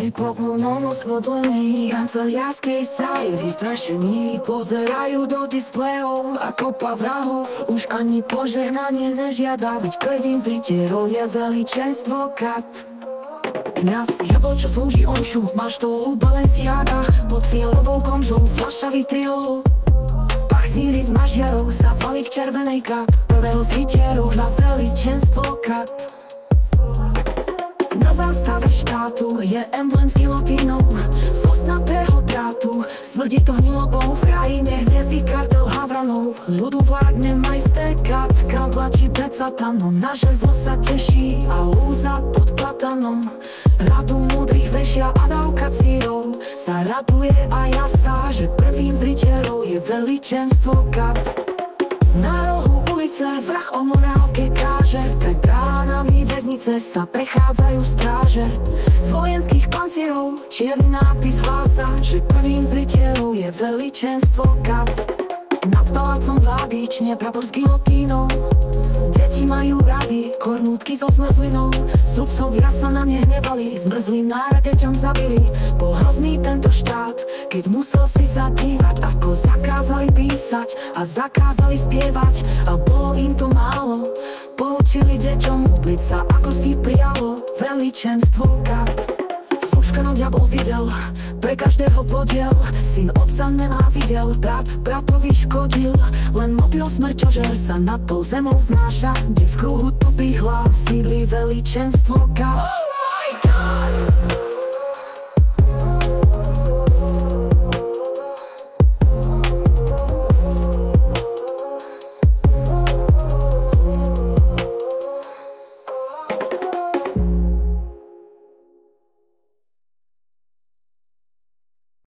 Vypoknúnom osvetlený kancelářskej sály vystrašení pozerajú do displejov a kopa vrahov už ani požehnanie nežiada, veď prvým zriteľom je veličenstvo kat. Kňaz, jabol, čo slúži omšu, máš to u Balenciaga pod fialovou konžou, fľaša vitriolu. Pach síry z mažiarov sa valí k červenej kap, prvého zriteľu na veličenstvo kat. Na zástave štátu je emblém s gilotínou z osnatého drátu, smrdí to hnilobou, v krajine hniezdi kartel havranov. Ľudu vládne majster kat, kam tlačí pred satanom, naše zlo sa teší a lúza pod platanom. Radu múdrych vešia a dávka círov sa raduje a jasá, že prvým zriteľom je veličenstvo kat. Na rohu ulice vrah o morálke káže, pred bránami väznice sa prechádzajú stráže. Z vojenských pancierov čierny nápis hlása, že prvým zriteľom je veličenstvo kat. Nad palácom vlády čnie prapor s gilotínou, deti majú rady kornútky so zmrzlinou. Sudcovia sa na ne hnevali, zmrzlinára deťom zabili. Bol hrozný tento štát, keď musel si sa dívať, ako zakázali písať a zakázali spievať. A bolo im to málo, poučili deťom ubliť sa, ako si prijalo veličenstvo kat. Služkanom diabol videl, pre každého podiel, syn otca nenávidel, brat bratovi škodil. Len motýl smrťožer sa nad tou zemou znáša, kde v kruhu tupých hlav sídli veličenstvo kat. Oh my God!